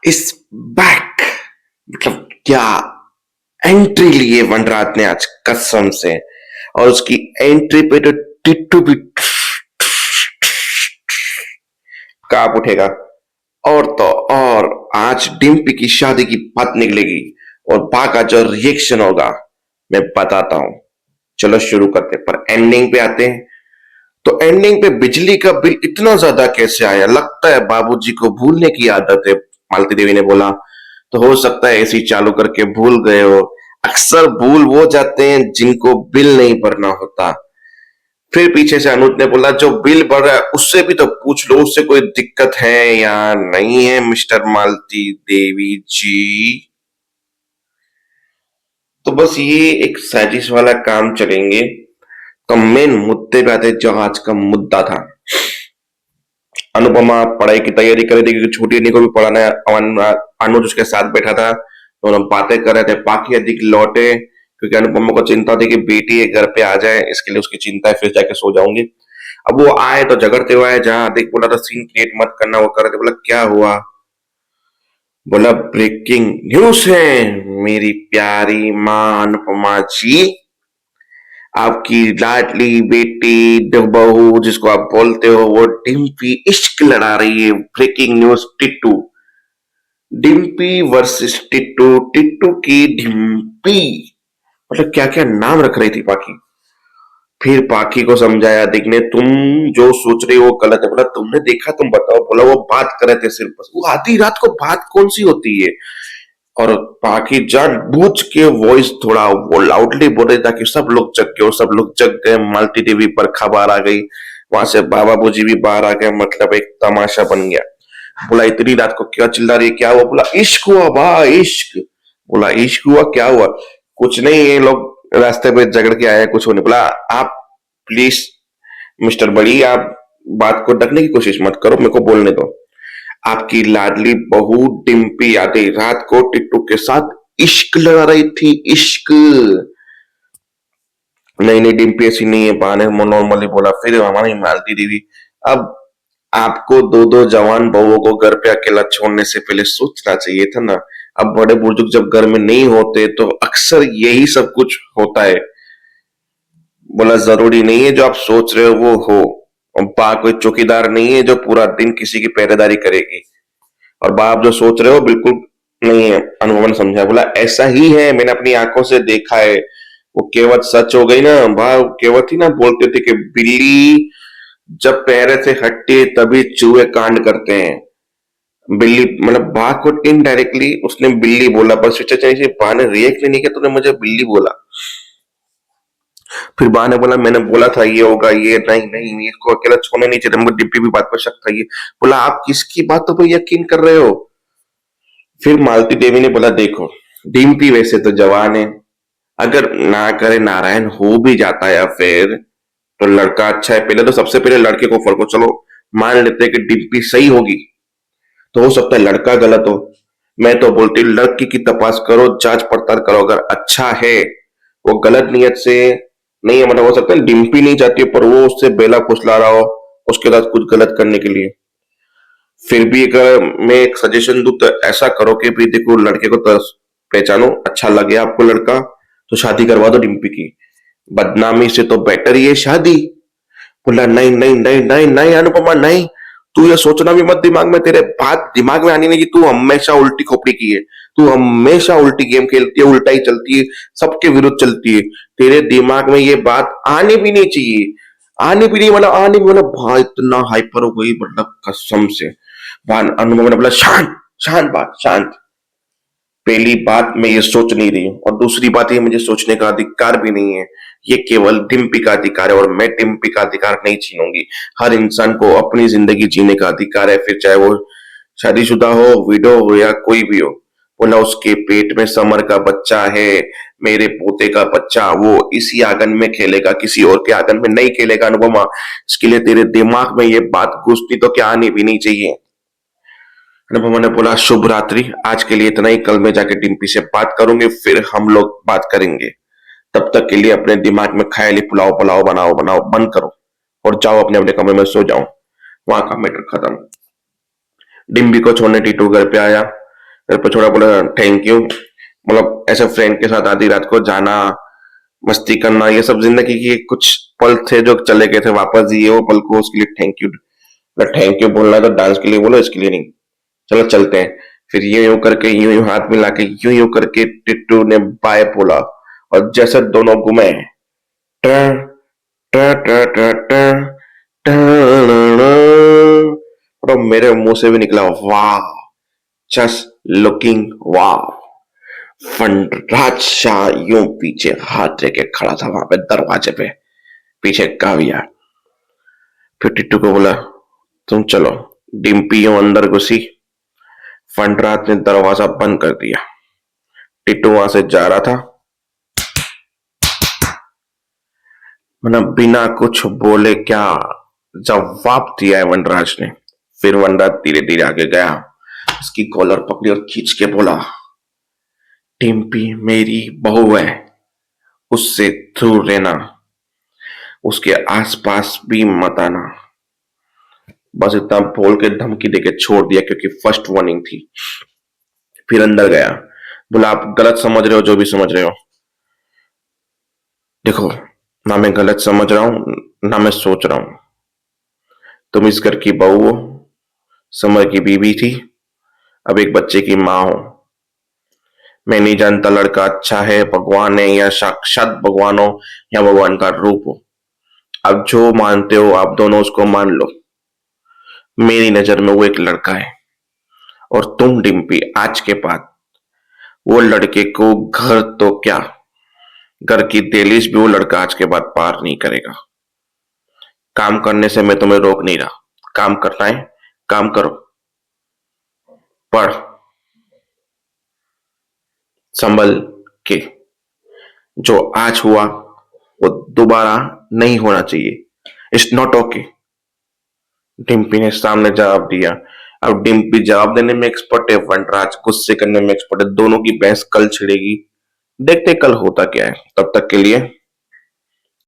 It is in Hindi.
Is back. मतलब क्या एंट्री लिए वनराज ने आज कसम से। और उसकी एंट्री पे तो टिट्टू भी कांप उठेगा। और तो और आज डिम्पी की शादी की बात निकलेगी और बा का जो रिएक्शन होगा मैं बताता हूं। चलो शुरू करते हैं, पर एंडिंग पे आते हैं। तो एंडिंग पे बिजली का बिल इतना ज्यादा कैसे आया? लगता है बाबूजी को भूलने की आदत है, मालती देवी ने बोला। तो हो सकता है एसी चालू करके भूल गए हो। अक्सर भूल वो जाते हैं जिनको बिल नहीं भरना होता। फिर पीछे से अनुज ने बोला जो बिल भर रहा है उससे भी तो पूछ लो, उससे कोई दिक्कत है या नहीं है मिस्टर मालती देवी जी। तो बस ये एक साजिश वाला काम चलेंगे। तो मेन मुद्दे पे आते हैं, जो आज का मुद्दा था। अनुपमा पढ़ाई की तैयारी कर रही थी क्योंकि छोटी को भी पढ़ाना है। अनुज उसके साथ बैठा था, दोनों बातें कर रहे थे। बाकी अधिक लौटे क्योंकि अनुपमा को चिंता थी कि बेटी घर पे आ जाए, इसके लिए उसकी चिंता है। फिर जाके सो जाऊंगी। अब वो आए तो झगड़ते हुए आए, जहां अधिक बोला था सीन क्रिएट मत करना, वो कर रहे थे। बोला क्या हुआ? बोला ब्रेकिंग न्यूज है मेरी प्यारी माँ अनुपमा जी। आपकी लाडली बेटी बहू जिसको आप बोलते हो वो डिम्पी इश्क लड़ा रही है। Breaking news Tittu. Dimpy versus Tittu, Tittu की डिम्पी। मतलब क्या क्या नाम रख रही थी बाकी। फिर पाखी को समझाया दिख ने, तुम जो सोच रहे हो वो गलत है। बोला तुमने देखा, तुम बताओ। बोला वो बात कर रहे थे सिर्फ, बस वो आधी रात को बात कौन सी होती है। और बाकी जानबूझ के वॉइस थोड़ा वो लाउडली बोले ताकि सब लोग जग गए, और सब लोग जग गए। मालती देवी पर खबर आ गई, वहां से बाबा बूजी भी बाहर आ गए। मतलब एक तमाशा बन गया। बोला इतनी रात को क्या चिल्ला रही है, क्या हुआ? बोला इश्क हुआ बा, इश्क। बोला इश्क हुआ, क्या हुआ? कुछ नहीं, ये लोग रास्ते पे झगड़ के आए, कुछ होने। बोला आप प्लीज मिस्टर बड़ी, आप बात को ढकने की कोशिश मत करो, मेरे को बोलने दो। आपकी लाडली बहू डिम्पी आधी रात को टिट्टू के साथ इश्क लगा रही थी, इश्क। नहीं नहीं, डिम्पी ऐसी नहीं है, बहाने नॉर्मली बोला। फिर हमारी मालती दीदी, अब आपको दो दो जवान बहुओं को घर पे अकेला छोड़ने से पहले सोचना चाहिए था ना। अब बड़े बुजुर्ग जब घर में नहीं होते तो अक्सर यही सब कुछ होता है। बोला जरूरी नहीं है जो आप सोच रहे हो वो हो। और बा कोई चौकीदार नहीं है जो पूरा दिन किसी की पहरेदारी करेगी। और बा आप जो सोच रहे हो बिल्कुल नहीं है। अनुभव ने समझा। बोला ऐसा ही है, मैंने अपनी आंखों से देखा है। वो केवत सच हो गई ना। बा केवत ही ना बोलते थे कि बिल्ली जब पैरे से हटती है तभी चूहे कांड करते हैं। बिल्ली मतलब बा को इनडायरेक्टली उसने बिल्ली बोला, बस से बा ने रिएक्ट नहीं किया, तूने मुझे बिल्ली बोला। फिर बा ने बोला मैंने बोला था ये होगा, ये नहीं नहीं, इसको अकेला छोड़ने नहीं चाहिए, मुझे डिप्टी भी बात पर शक था। ये बोला आप किसकी बातों पर यकीन कर रहे हो? फिर मालती देवी ने बोला देखो, डिम्पी वैसे तो जवान है, अगर ना करे नारायण हो भी जाता है अफेयर तो लड़का अच्छा है। पहले तो सबसे पहले लड़के को फर्क हो। चलो मान लेते हैं कि डिम्पी सही होगी, तो हो सकता है लड़का गलत हो। मैं तो बोलती हूँ लड़की की तपास करो, जांच पड़ताल करो। अगर अच्छा है, वो गलत नियत से नहीं है, मतलब हो सकता है डिम्पी नहीं चाहती पर वो उससे बेला फुसला रहा हो उसके साथ कुछ गलत करने के लिए। फिर भी अगर मैं एक सजेशन दूं तो ऐसा करो कि भी देखो लड़के को तो पहचानो, अच्छा लगे आपको लड़का तो शादी करवा दो डिम्पी की। बदनामी से तो बेटर ही है शादी। बोला नहीं नहीं नहीं नहीं नहीं अनुपमा नहीं, तू ये सोचना भी मत दिमाग में, तेरे बात दिमाग में आनी नहीं कि तू हमेशा उल्टी खोपड़ी की है। तू हमेशा उल्टी गेम खेलती है, उल्टा ही चलती है, सबके विरुद्ध चलती है। तेरे दिमाग में ये बात आनी भी नहीं चाहिए। आनी भी नहीं, मतलब आनी भी, मतलब भाई इतना हाइपर हो गई, मतलब कसम से। अनुभव ने बोला शांत शांत, बात शांत। पहली बात मैं ये सोच नहीं रही हूँ, और दूसरी बात ये मुझे सोचने का अधिकार भी नहीं है। ये केवल डिम्पी का अधिकार है और मैं डिम्पी का अधिकार नहीं छीनूंगी। हर इंसान को अपनी जिंदगी जीने का अधिकार है, फिर चाहे वो शादीशुदा हो, विडो हो या कोई भी हो। बोला उसके पेट में समर का बच्चा है, मेरे पोते का बच्चा, वो इसी आंगन में खेलेगा, किसी और के आंगन में नहीं खेलेगा अनुपमा। इसके लिए तेरे दिमाग में ये बात घुसती तो क्या आनी भी नहीं चाहिए। अनुपमा ने बोला शुभ रात्रि, आज के लिए इतना ही, कल मैं जाके डिम्पी से बात करूंगी, फिर हम लोग बात करेंगे। तब तक के लिए अपने दिमाग में ख्याली पुलाव पुलाव बनाओ बनाओ बंद करो और जाओ अपने अपने कमरे में सो जाओ। वहां का मैटर खत्म। डिम्पी को छोड़ने टीटू घर पे आया। घर पे छोड़ा, बोला थैंक यू, मतलब ऐसे फ्रेंड के साथ आधी रात को जाना, मस्ती करना, ये सब जिंदगी के कुछ पल थे जो चले गए थे, वापस जिए वो पल को, उसके लिए थैंक यू। थैंक यू बोलना है तो डांस के लिए बोलो, इसके लिए नहीं। चलो चलते हैं। फिर यूं यूं करके, यूं यूं हाथ मिला के, यूं यूं करके टिट्टू ने बाय बोला, और जैसे दोनों घूमे, टर टर टर टर टर टर, और मेरे मुंह से भी निकला वाह, जस्ट लुकिंग वाह। फंडराज शाह यूं पीछे हाथ लेके खड़ा था वहां पे दरवाजे पे, पीछे काविया। फिर टिट्टू को बोला तुम चलो। डिम्पी यूं अंदर घुसी, फंडराज ने दरवाजा बंद कर दिया। टिट्टू वहां से जा रहा था, मतलब बिना कुछ बोले क्या जवाब दिया है वनराज ने। फिर वनराज धीरे धीरे आगे गया, उसकी कॉलर पकड़ी और खींच के बोला, टिम्पी मेरी बहू है, उससे दूर रहना, उसके आसपास भी मत आना। बस इतना बोल के धमकी देके छोड़ दिया, क्योंकि फर्स्ट वार्निंग थी। फिर अंदर गया, बोला आप गलत समझ रहे हो जो भी समझ रहे हो, देखो ना मैं गलत समझ रहा हूं ना मैं सोच रहा हूं, तुम इस घर की बहू हो, समर की बीवी थी, अब एक बच्चे की माँ हो। मैं नहीं जानता लड़का अच्छा है, भगवान है, या साक्षात भगवान हो, या भगवान का रूप हो। अब जो मानते हो आप दोनों उसको मान लो। मेरी नजर में वो एक लड़का है, और तुम डिम्पी आज के बाद वो लड़के को घर तो क्या, घर की दहलीज भी वो लड़का आज के बाद पार नहीं करेगा। काम करने से मैं तुम्हें रोक नहीं रहा, काम करना है काम करो, पर संभल के। जो आज हुआ वो दोबारा नहीं होना चाहिए, इट्स नॉट ओके। डिम्पी ने सामने जवाब दिया। अब डिम्पी जवाब देने में एक्सपर्ट है, वनराज गुस्से करने में एक्सपर्ट है। दोनों की बहस कल छिड़ेगी, देखते कल होता क्या है। तब तक के लिए